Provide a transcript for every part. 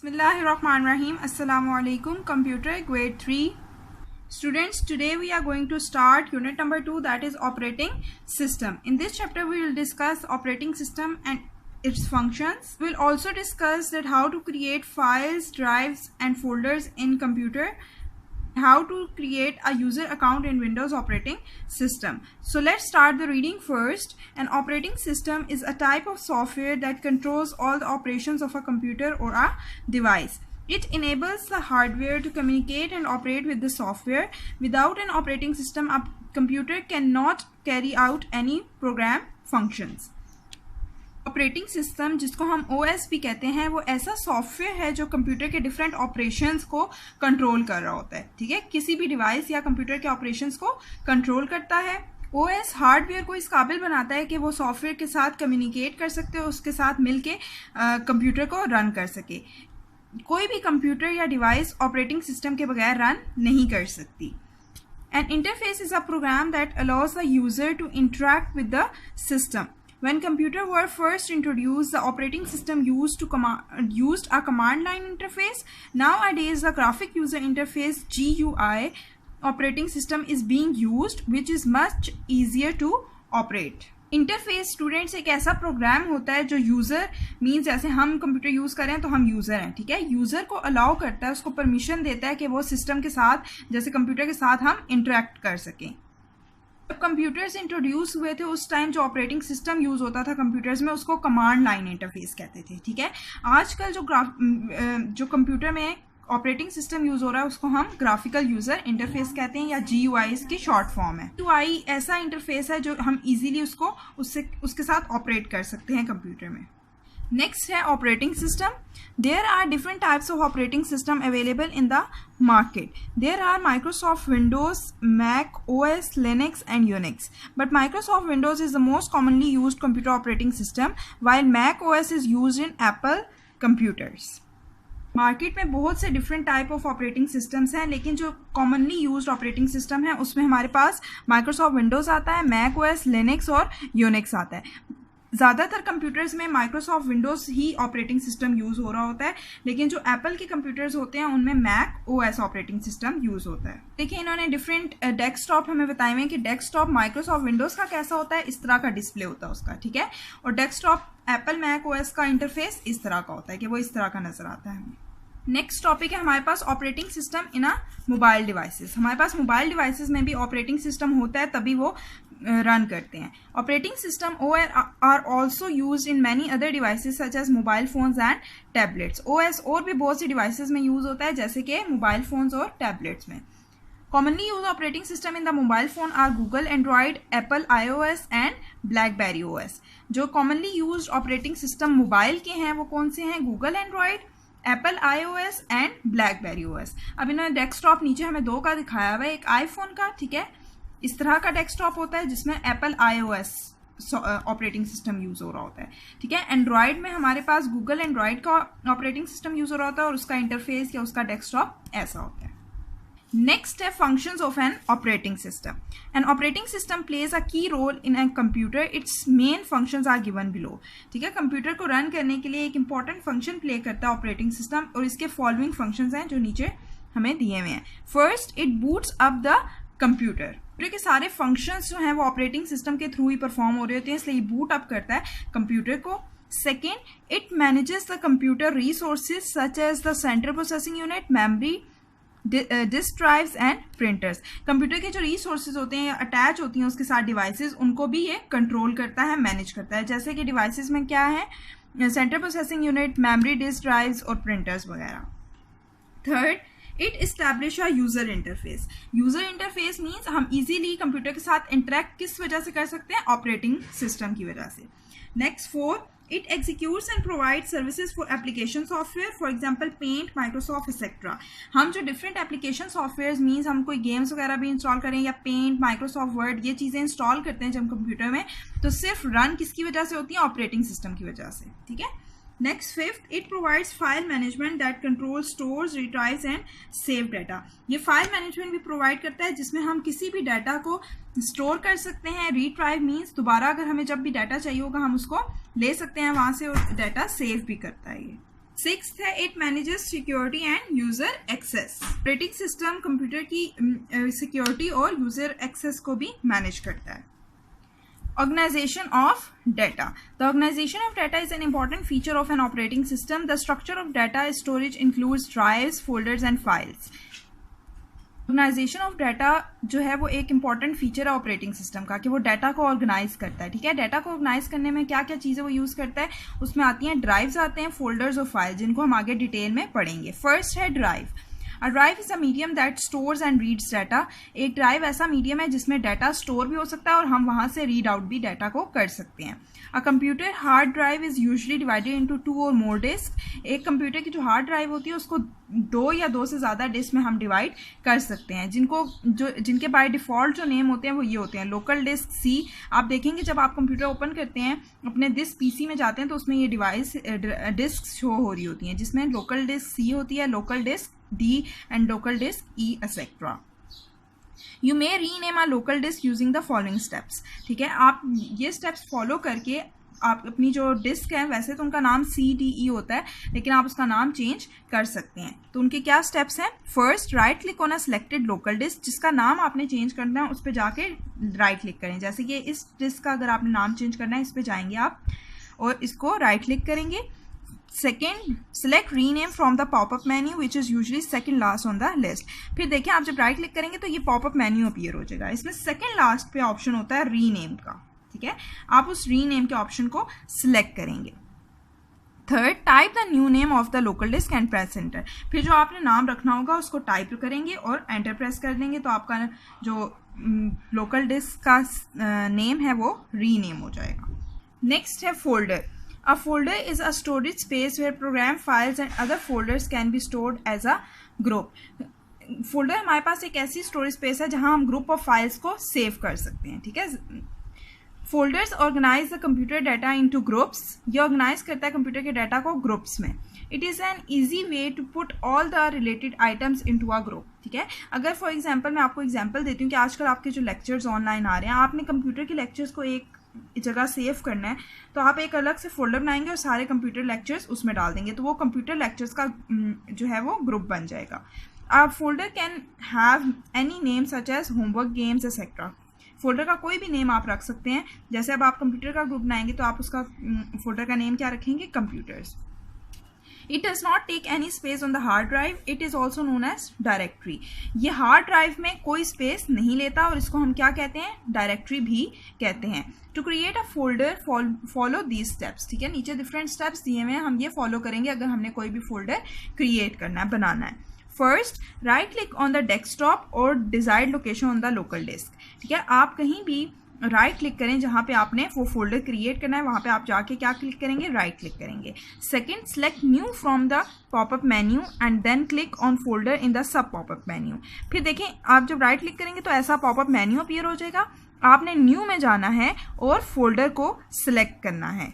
Bismillahirrahmanirrahim. Assalamu alaikum. Computer grade 3 students, today we are going to start unit number 2, that is operating system. In this chapter we will discuss operating system and its functions. We will also discuss that how to create files, drives and folders in computer, how to create a user account in Windows operating system. So let's start the reading first. An operating system is a type of software that controls all the operations of a computer or a device. It enables the hardware to communicate and operate with the software. Without an operating system, a computer cannot carry out any program functions. Operating system, जिसको हम OS भी कहते हैं, वो ऐसा software है जो computer के डिफरेंट ऑपरेशंस को कंट्रोल कर रहा होता है. ठीक है, किसी भी डिवाइस या कंप्यूटर के ऑपरेशंस को कंट्रोल करता है. OS हार्डवेयर को इस काबिल बनाता है कि वो सॉफ्टवेयर के साथ कम्युनिकेट कर सकते हो, उसके साथ मिलके कंप्यूटर को रन कर सके. कोई भी कंप्यूटर या डिवाइस ऑपरेटिंग सिस्टम के बगैर रन नहीं कर सकती. An interface is a program that allows the user to interact with the system. When computers were first introduced, the operating system used a command line interface. Nowadays, the graphic user interface GUI operating system is being used, which is much easier to operate. Interface students एक ऐसा programme होता है जो user means जैसे हम computer use करें तो हम यूज़र हैं. ठीक है, यूज़र को अलाउ करता है, उसको परमिशन देता है कि वो सिस्टम के साथ, जैसे कंप्यूटर के साथ हम इंटरेक्ट कर सकें. जब कंप्यूटर्स इंट्रोड्यूस हुए थे उस टाइम जो ऑपरेटिंग सिस्टम यूज़ होता था कंप्यूटर्स में, उसको कमांड लाइन इंटरफेस कहते थे. ठीक है, आजकल जो कंप्यूटर में ऑपरेटिंग सिस्टम यूज़ हो रहा है उसको हम ग्राफिकल यूज़र इंटरफेस कहते हैं या GUI इसकी शॉर्ट फॉर्म है. GUI ऐसा इंटरफेस है जो हम इजीली उसके साथ ऑपरेट कर सकते हैं कंप्यूटर में. नेक्स्ट है operating system. There are different types of operating system available in the market. There are Microsoft Windows, Mac OS, Linux and Unix. But Microsoft Windows is the most commonly used computer operating system, while Mac OS is used in Apple computers. Market में बहुत से different type of operating systems हैं, लेकिन जो commonly used operating system है उसमें हमारे पास Microsoft Windows आता है, मैक ओएस, लिनक्स और यूनिक्स आता है. ज़्यादातर कंप्यूटर्स में माइक्रोसॉफ्ट विंडोज़ ही ऑपरेटिंग सिस्टम यूज़ हो रहा होता है, लेकिन जो एप्पल के कंप्यूटर्स होते हैं उनमें Mac OS operating system use होता है. देखिए, इन्होंने डिफरेंट डेस्कटॉप हमें बताए हुए हैं कि डेस्कटॉप माइक्रोसॉफ्ट विंडोज़ का कैसा होता है, इस तरह का डिस्प्ले होता है उसका. ठीक है, और डेस्कटॉप एप्पल मैक ओएस का इंटरफेस इस तरह का होता है कि वो इस तरह का नजर आता है. नेक्स्ट टॉपिक है हमारे पास operating system in a mobile devices. हमारे पास मोबाइल डिवाइसेस में भी ऑपरेटिंग सिस्टम होता है, तभी वो रन करते हैं. Operating system are also use in many other devices such as mobile phones and tablets. OS और भी बहुत सी डिवाइसेस में यूज होता है, जैसे कि मोबाइल फोन्स और टैबलेट्स में. Commonly used operating system in the mobile phone are Google Android, Apple iOS and BlackBerry OS. जो commonly used operating system mobile के हैं वो कौन से हैं? Google Android, Apple iOS and blackberry OS. अब इन्होंने डेस्कटॉप नीचे हमें दो का दिखाया हुआ है, एक आईफोन का, ठीक है, इस तरह का डेस्कटॉप होता है जिसमें Apple iOS operating system use हो रहा होता है. ठीक है, एंड्रॉयड में हमारे पास गूगल एंड्रॉयड का ऑपरेटिंग सिस्टम यूज हो रहा होता है और उसका इंटरफेस या उसका डेस्कटॉप ऐसा होता है. Next है functions of an operating system. An operating system plays a key role in a computer. Its main functions are given below. ठीक है, कंप्यूटर को रन करने के लिए एक इंपॉर्टेंट फंक्शन प्ले करता है ऑपरेटिंग सिस्टम, और इसके फॉलोइंग फंक्शंस हैं जो नीचे हमें दिए हुए हैं. First, it boots up the computer. Computer के सारे फंक्शंस जो हैं वो ऑपरेटिंग सिस्टम के थ्रू ही परफॉर्म हो रहे होते हैं, इसलिए बूट अप करता है कंप्यूटर को. Second, it manages the computer resources such as the central processing unit, memory, disk drives and printers. Computer के जो रिसोर्सेज होते हैं या अटैच होती हैं उसके साथ डिवाइसेस, उनको भी ये कंट्रोल करता है, मैनेज करता है. जैसे कि डिवाइसेस में क्या है? Central processing unit, memory, disk drives और प्रिंटर्स वगैरह. Third, it establish a user interface. User interface means हम इजीली कंप्यूटर के साथ इंटरेक्ट किस वजह से कर सकते हैं? ऑपरेटिंग सिस्टम की वजह से. Next, fourth, it executes and provides services for application software, for example Paint, Microsoft etc. हम जो different application softwares means हम कोई games वगैरह भी इंस्टॉल करें या Paint, Microsoft Word, ये चीज़ें इंस्टॉल करते हैं जब कंप्यूटर में, तो सिर्फ रन किसकी वजह से होती है? ऑपरेटिंग सिस्टम की वजह से. ठीक है, next fifth, it provides file management that control stores, रिट्राइव्स and save data. ये फाइल मैनेजमेंट भी प्रोवाइड करता है जिसमें हम किसी भी डाटा को स्टोर कर सकते हैं. रिट्राइव मीन्स दोबारा अगर हमें जब भी डाटा चाहिए होगा हम उसको ले सकते हैं वहां से, और डाटा सेव भी करता है ये. सिक्स्थ है it manages security and user access. Operating system computer की सिक्योरिटी और यूजर एक्सेस को भी मैनेज करता है। Organization of data. The organization of data is an important feature of an operating system. The structure of data storage includes drives, folders and files. Organization of data जो है वो एक important feature है operating system का कि वो data को organise करता है। ठीक है, डाटा को ऑर्गेनाइज करने में क्या क्या चीज़ें वो यूज़ करता है, उसमें आती हैं ड्राइव्स आते हैं, फोल्डर्स और फाइल, जिनको हम आगे डिटेल में पढ़ेंगे। फर्स्ट है drive. A drive is a medium that stores and reads data. एक ड्राइव ऐसा मीडियम है जिसमें डाटा स्टोर भी हो सकता है और हम वहां से रीड आउट भी डाटा को कर सकते हैं। A computer hard drive is usually divided into 2 और मोर डिस्क। एक कंप्यूटर की जो हार्ड ड्राइव होती है उसको 2 या 2 से ज़्यादा डिस्क में हम डिवाइड कर सकते हैं, जिनके बाय डिफ़ॉल्ट जो नेम होते हैं वो ये होते हैं। लोकल डिस्क सी, आप देखेंगे जब आप कंप्यूटर ओपन करते हैं अपने डिस्क पीसी में जाते हैं तो उसमें ये डिवाइस डिस्क शो हो रही होती हैं, जिसमें लोकल डिस्क सी होती है, local disk D and local disk E etc. You may rename a local disk using the following steps. ठीक है, आप ये steps फॉलो करके आप अपनी जो डिस्क है, वैसे तो उनका नाम CDE होता है लेकिन आप उसका नाम चेंज कर सकते हैं। तो उनके क्या स्टेप्स हैं? First, right click on a selected local disk. जिसका नाम आपने चेंज करना है उस पर जाके राइट क्लिक करें। जैसे कि इस डिस्क का अगर आपने नाम चेंज करना है, इस पर जाएंगे आप और इसको राइट क्लिक करेंगे। Second, select rename from the popup menu which is usually second last on the list. फिर देखिए आप जब राइट क्लिक करेंगे तो ये पॉपअप मेन्यू अपीयर हो जाएगा, इसमें सेकेंड लास्ट पे ऑप्शन होता है रीनेम का। ठीक है, आप उस रीनेम के ऑप्शन को सिलेक्ट करेंगे। Third, type the new name of the local disk and press enter. फिर जो आपने नाम रखना होगा उसको टाइप करेंगे और एंटर प्रेस कर देंगे तो आपका जो लोकल डिस्क का नेम है वो रीनेम हो जाएगा। नेक्स्ट है folder. A folder is a storage space where program files and other folders can be stored as a group. Folder हमारे पास एक ऐसी स्टोरेज स्पेस है जहां हम ग्रुप ऑफ फाइल्स को सेव कर सकते हैं। ठीक है, folders organize the computer data into groups. ये ऑर्गेनाइज करता है कंप्यूटर के डाटा को ग्रुप्स में। It is an easy way to put all the related items into a group. ठीक है, अगर फॉर एग्जांपल मैं आपको एग्जांपल देती हूँ कि आजकल आपके जो लेक्चर्स ऑनलाइन आ रहे हैं, आपने कंप्यूटर के लेक्चर्स को एक जगह सेव करना है तो आप एक अलग से फोल्डर बनाएंगे और सारे कंप्यूटर लेक्चर्स उसमें डाल देंगे तो वो कंप्यूटर लेक्चर्स का जो है वो ग्रुप बन जाएगा। A folder can have any name such as homework, games, etc. Folder का कोई भी नेम आप रख सकते हैं। जैसे अब आप कंप्यूटर का ग्रुप बनाएंगे तो आप उसका फोल्डर का नेम क्या रखेंगे? Computers. It does not take any space on the hard drive. It is also known as directory. ये हार्ड ड्राइव में कोई स्पेस नहीं लेता और इसको हम क्या कहते हैं? डायरेक्टरी भी कहते हैं। To create a folder follow these steps. ठीक है, नीचे डिफरेंट स्टेप्स दिए हुए हैं, हम ये फॉलो करेंगे अगर हमने कोई भी फोल्डर क्रिएट करना है, बनाना है। First, right click on the desktop और desired location on the local disk. ठीक है, आप कहीं भी राइट क्लिक करें जहां पे आपने वो फोल्डर क्रिएट करना है, वहां पे आप जाके क्या क्लिक करेंगे? राइट क्लिक करेंगे। Second, select new from the popup menu and then click on folder in the sub popup menu. फिर देखें आप जब राइट क्लिक करेंगे तो ऐसा पॉपअप मेन्यू अपीयर हो जाएगा, आपने न्यू में जाना है और फोल्डर को सिलेक्ट करना है।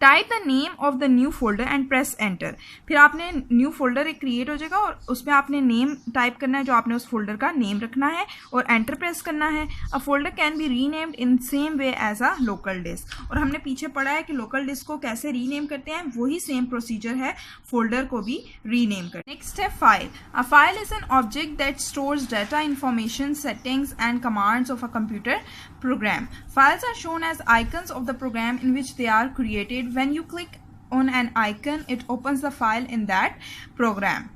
Type the name of the new folder and press enter. फिर आपने न्यू फोल्डर एक क्रिएट हो जाएगा और उसमें आपने नेम टाइप करना है, जो आपने उस फोल्डर का नेम रखना है और एंटर प्रेस करना है। A folder can be renamed in same way as a local disk. और हमने पीछे पढ़ा है कि लोकल डिस्क को कैसे रीनेम करते हैं, वही सेम प्रोसीजर है फोल्डर को भी रीनेम कर। नेक्स्ट है file. A file is an object that stores data, information, settings and commands of a computer program. Files are shown as icons of the program in which they are created. When you click on an icon, it opens the file in that program.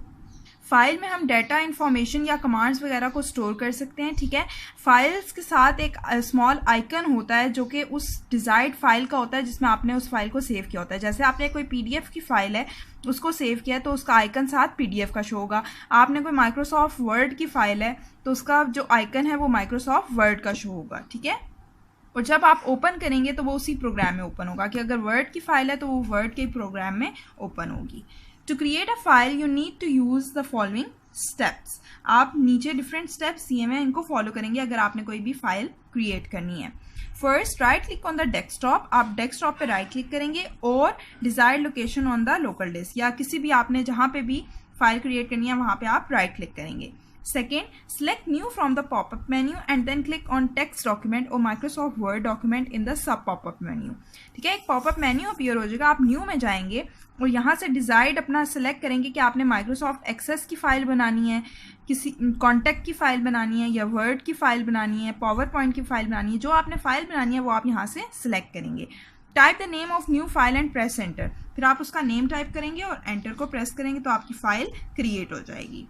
File में हम data, information या commands वगैरह को store कर सकते हैं। ठीक है, फाइल्स के साथ एक स्मॉल आइकन होता है जो कि उस डिजायर्ड फाइल का होता है जिसमें आपने उस फाइल को सेव किया होता है। जैसे आपने कोई पीडीएफ की फाइल है उसको सेव किया है तो उसका आइकन साथ पीडीएफ का शो होगा। आपने कोई माइक्रोसॉफ्ट वर्ड की फाइल है तो उसका जो आइकन है वो माइक्रोसॉफ्ट वर्ड का शो होगा। ठीक है, और जब आप ओपन करेंगे तो वो उसी प्रोग्राम में ओपन होगा, कि अगर वर्ड की फाइल है तो वो वर्ड के प्रोग्राम में ओपन होगी। To create a file you need to use the following steps. आप नीचे डिफरेंट स्टेप्स दिए हुए हैं, इनको फॉलो करेंगे अगर आपने कोई भी फाइल क्रिएट करनी है। First, right click on the desktop. आप डेस्कटॉप पे राइट क्लिक करेंगे और desired location on the local disc, या किसी भी आपने जहां पे भी फाइल क्रिएट करनी है वहां पे आप राइट क्लिक करेंगे। Second, select new from the pop-up menu and then click on text document or Microsoft Word document in the sub pop-up menu. ठीक है, एक पॉपअप मेन्यू अपीयर हो जाएगा, आप न्यू में जाएंगे और यहाँ से डिजाइड अपना सेलेक्ट करेंगे कि आपने माइक्रोसॉफ्ट एक्सेस की फाइल बनानी है, किसी कॉन्टैक्ट की फाइल बनानी है, या वर्ड की फाइल बनानी है, पावर पॉइंट की फाइल बनानी है. जो आपने फाइल बनानी है वो आप यहाँ से सिलेक्ट करेंगे. Type the name of new file and press enter. फिर आप उसका नेम टाइप करेंगे और एंटर को प्रेस करेंगे तो आपकी फाइल क्रिएट हो जाएगी.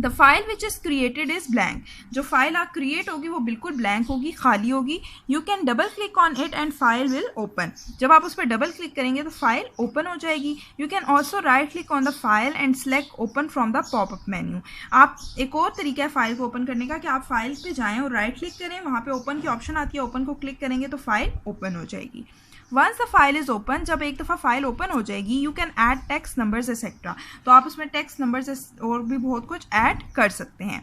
The file which is created is blank. जो फाइल आप क्रिएट होगी वो बिल्कुल ब्लैंक होगी, खाली होगी. You can double click on it and file will open. जब आप उस पर डबल क्लिक करेंगे तो फाइल ओपन हो जाएगी. You can also right click on the file and select open from the popup menu. आप एक और तरीका है फाइल को ओपन करने का कि आप फाइल पे जाएं और राइट क्लिक करें, वहाँ पे ओपन की ऑप्शन आती है, ओपन को क्लिक करेंगे तो फाइल ओपन हो जाएगी. Once the file is open, जब एक दफ़ा फाइल ओपन हो जाएगी, you can add text numbers etcetera. तो आप उसमें टेक्स्ट नंबर्स और भी बहुत कुछ ऐड कर सकते हैं.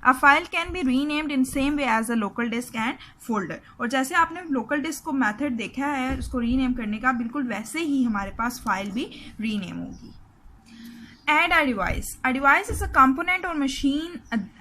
A file can be renamed in same way as a local disk and folder. और जैसे आपने लोकल डिस्क को मेथड देखा है उसको रीनेम करने का, बिल्कुल वैसे ही हमारे पास फाइल भी रीनेम होगी. Add a device. A device is a component or machine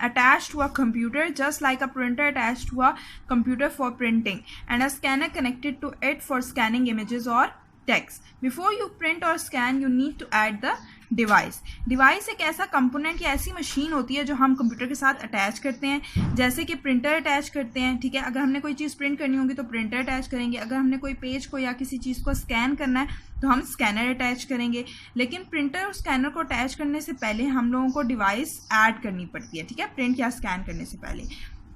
attached to a computer, just like a printer attached to a computer for printing, and a scanner connected to it for scanning images or text. Before you print or scan, you need to add the device. Device एक ऐसा component या ऐसी machine होती है जो हम computer के साथ अटैच करते हैं, जैसे कि प्रिंटर अटैच करते हैं. ठीक है, अगर हमने कोई चीज़ प्रिंट करनी होगी तो प्रिंटर अटैच करेंगे. अगर हमने कोई पेज को या किसी चीज़ को स्कैन करना है तो हम स्कैनर अटैच करेंगे. लेकिन प्रिंटर और स्कैनर को अटैच करने से पहले हम लोगों को डिवाइस ऐड करनी पड़ती है. ठीक है, प्रिंट या स्कैन करने से पहले.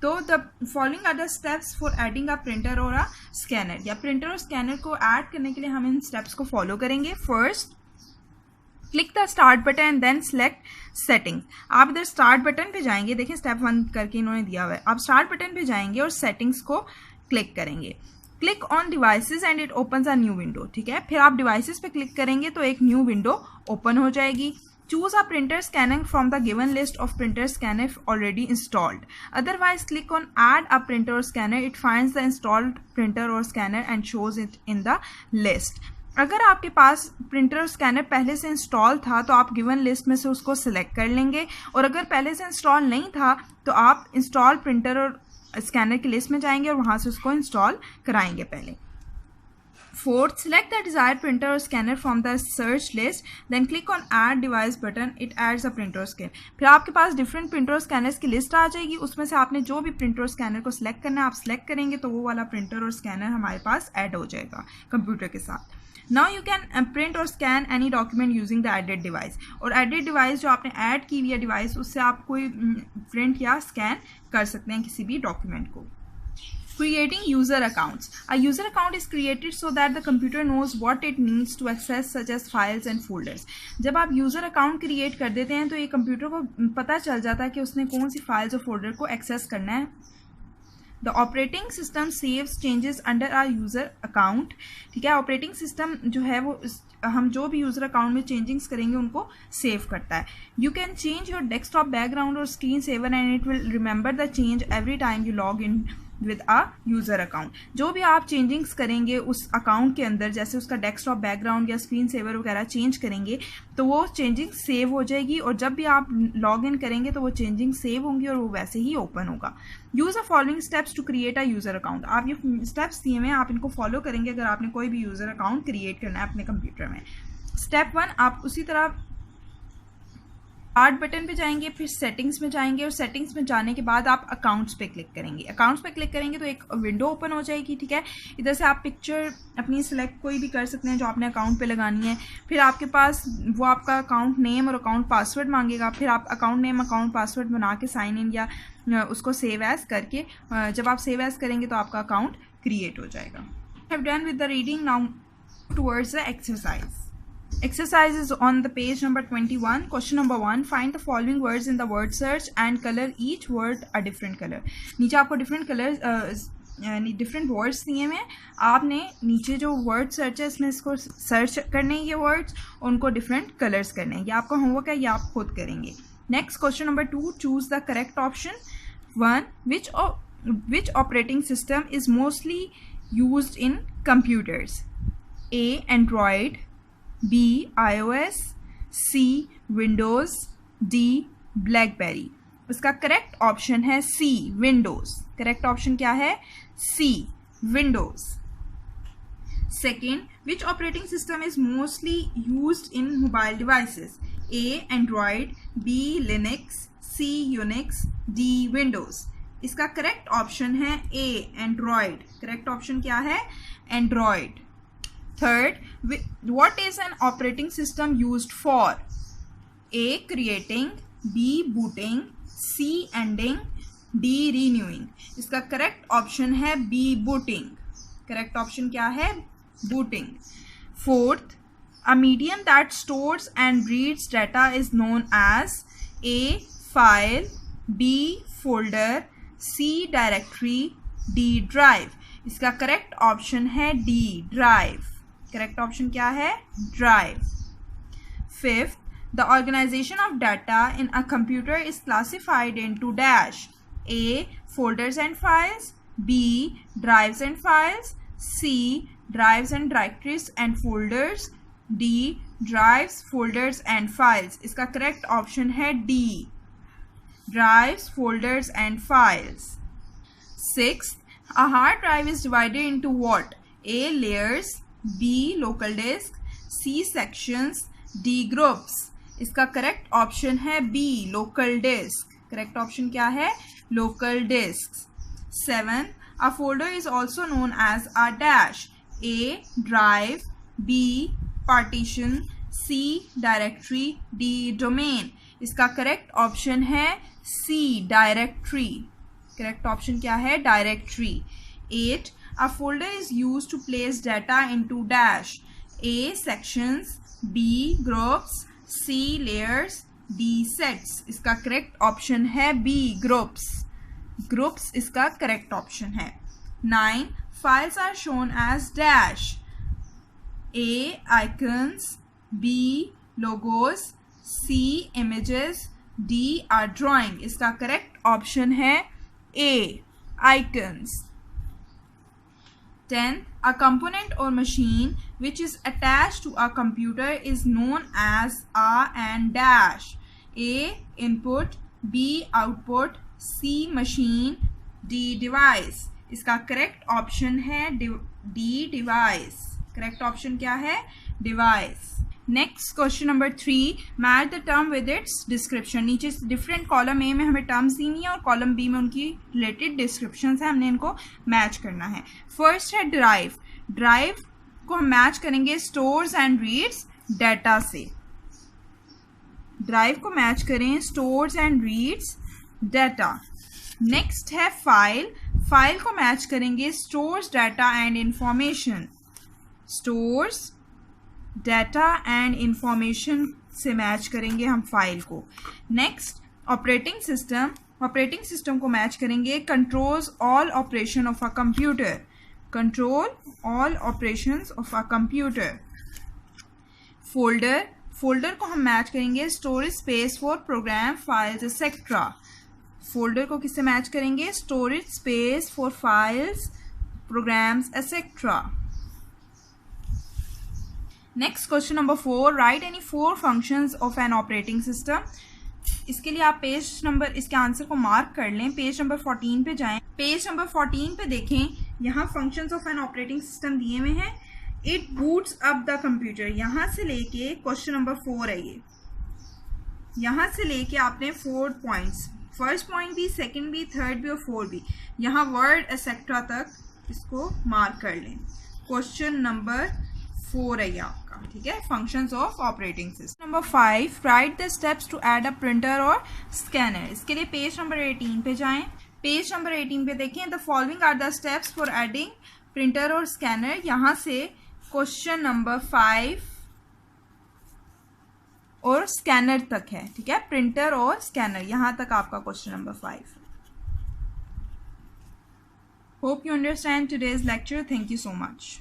तो the following are the steps for adding a printer और अ स्कैनर. या प्रिंटर और स्कैनर को ऐड करने के लिए हम इन स्टेप्स को फॉलो करेंगे. First, click the start button and then select settings. आप इधर स्टार्ट बटन पे जाएंगे, देखिए स्टेप 1 करके इन्होंने दिया हुआ है. आप स्टार्ट बटन पे जाएंगे और सेटिंग्स को क्लिक करेंगे. Click on devices and it opens a new window. ठीक है, फिर आप डिवाइसेस पे क्लिक करेंगे तो एक न्यू विंडो ओपन हो जाएगी. Choose a printer scanner from the given list of printer scanner already installed. Otherwise, click on Add a printer or scanner. It finds the installed printer or scanner and shows it in the list. अगर आपके पास printer और scanner पहले से install था तो आप given list में से उसको सिलेक्ट कर लेंगे, और अगर पहले से इंस्टॉल नहीं था तो आप इंस्टॉल प्रिंटर और स्कैनर की लिस्ट में जाएंगे और वहाँ से उसको इंस्टॉल कराएंगे पहले. Fourth, select the desired printer or scanner from the search list, then click on Add Device button. It adds a printer or scanner. फिर आपके पास डिफरेंट प्रिंटर और स्कैनर्स की लिस्ट आ जाएगी, उसमें से आपने जो भी प्रिंटर और स्कैनर को सिलेक्ट करना है आप सिलेक्ट करेंगे तो वो वाला प्रिंटर और स्कैनर हमारे पास ऐड हो जाएगा कंप्यूटर के साथ. Now you can print or scan any document using the added device. और added device जो आपने ऐड की हुई है डिवाइस, उससे आप कोई प्रिंट या स्कैन कर सकते हैं किसी भी डॉक्यूमेंट को. Creating user accounts. A user account is created so that the computer knows what it needs to access, such as files and folders. जब आप यूज़र अकाउंट क्रिएट कर देते हैं तो ये कंप्यूटर को पता चल जाता है कि उसने कौन सी फाइल्स और फोल्डर को एक्सेस करना है. The operating system saves changes under our user account. ठीक है, ऑपरेटिंग सिस्टम जो है वो हम जो भी यूज़र अकाउंट में चेंजिंग्स करेंगे उनको सेव करता है. You can change your desktop background और screen saver and it will remember the change every time you log in with a user account. जो भी आप चेंजिंग्स करेंगे उस अकाउंट के अंदर, जैसे उसका डेस्कटॉप बैकग्राउंड या स्क्रीन सेवर वगैरह चेंज करेंगे तो वो चेंजिंग सेव हो जाएगी, और जब भी आप लॉग इन करेंगे तो वो चेंजिंग सेव होंगी और वो वैसे ही ओपन होगा. Use a following steps to create a user account. आप ये स्टेप्स दिए हुए हैं, आप इनको फॉलो करेंगे अगर आपने कोई भी यूज़र अकाउंट क्रिएट करना है अपने कंप्यूटर में. स्टेप 1, आप उसी तरह स्टार्ट बटन पे जाएंगे, फिर सेटिंग्स में जाएंगे और सेटिंग्स में जाने के बाद आप अकाउंट्स पे क्लिक करेंगे. अकाउंट्स पे क्लिक करेंगे तो एक विंडो ओपन हो जाएगी. ठीक है, इधर से आप पिक्चर अपनी सिलेक्ट कोई भी कर सकते हैं जो आपने अकाउंट पे लगानी है. फिर आपके पास वो आपका अकाउंट नेम और अकाउंट पासवर्ड मांगेगा. फिर आप अकाउंट नेम अकाउंट पासवर्ड बना के साइन इन या उसको सेव एज करके, जब आप सेव एज करेंगे तो आपका अकाउंट क्रिएट हो जाएगा. Have done with the reading. Now towards the exercise. Exercise is on the page number 21. Question number 1. Find the following words in the word search and color each word a different color. नीचे आपको different colors यानी different words दिए हुए हैं. आपने नीचे जो word search है इसमें इसको search करने हैं, ये words उनको different colors करने हैं. ये आपका homework है, ये आप खुद करेंगे. Next, question number 2. Choose the correct option. 1. Which operating system is mostly used in computers? A. Android. B. iOS. C. Windows. D. BlackBerry. उसका करेक्ट ऑप्शन है सी, विंडोज। करेक्ट ऑप्शन क्या है? C, Windows. Second, which operating system is mostly used in mobile devices? A Android, B Linux, C Unix, D Windows. इसका correct option है A, Android. Correct option क्या है? Android. Third, what is an operating system used for? A creating, B booting, C ending, D renewing. इसका correct option है B, booting. Correct option क्या है? Booting. Fourth, a medium that stores and reads data is known as A, file, B, folder, C, directory, D, drive। इसका correct option है D, drive। Correct option क्या है? drive। Fifth, the organization of data in a computer is classified into dash: A, folders and files, B, drives and files, C, drives and directories and folders, D, drives, folders and files। इसका correct option है D, drives, folders and files। Sixth, a hard drive is divided into what? A, layers, B, local disk, C, sections, D, groups। इसका correct option है B, local disk। Correct option क्या है? local disks। Seventh, a folder is also known as a dash: A, drive, B, partition, C, directory, D, domain। इसका correct option है C, directory। Correct option क्या है? directory। 8, a folder is used to place data into dash: A, sections, B, groups, C, layers, D, sets। इसका correct option है B, groups। groups इसका correct option है। 9, files are shown as dash: A, icons, B, logos, C, images, D, are drawing। इसका correct option है A, icons। 10, a component or machine which is attached to a computer is known as a and dash: A, input, B, output, C, machine, D, device। इसका correct option है D, device। Correct option क्या है? Device. Next question number 3, match the term with its description. नीचे different column A में हमें terms दी हुई है और कॉलम बी में उनकी रिलेटेड डिस्क्रिप्शन है, हमने इनको मैच करना है। फर्स्ट है ड्राइव। ड्राइव को हम मैच करेंगे स्टोर्स एंड रीड्स डाटा से। ड्राइव को मैच करें stores and reads data. Next है फाइल। फाइल को मैच करेंगे stores data and information. Stores data and information से मैच करेंगे हम फाइल को। Next operating system. Operating system को मैच करेंगे controls all operation of a computer. Control all operations of a computer. Folder. Folder को हम match करेंगे storage space for program, files etcetera. Folder को किससे मैच करेंगे? Storage space for files, programs etcetera. Next question number 4, write any 4 functions of an operating system. इसके लिए आप page number, इसके आंसर को मार्क कर लें। पेज नंबर 14 पे जाएं। पेज नंबर 14 पे देखें, यहाँ functions of an operating system दिए हुए हैं। It boots up the computer, यहाँ से लेके क्वेश्चन नंबर 4 है ये। यहाँ से लेके आपने 4 पॉइंट्स, फर्स्ट पॉइंट भी, सेकंड भी, थर्ड भी और 4 भी, यहाँ वर्ड एक्सेट्रा तक इसको मार्क कर लें। क्वेश्चन नंबर 4 है ये आपका, ठीक है। Functions of operating system. Number 5, write the steps to add a printer और स्कैनर। इसके लिए पेज नंबर 18 पे जाएं। पेज नंबर 18 पे देखें, the following are the steps for adding printer और स्कैनर। यहाँ से क्वेश्चन नंबर 5 और स्कैनर तक है, ठीक है। प्रिंटर और स्कैनर, यहाँ तक आपका question number 5। Hope you understand today's lecture. Thank you so much.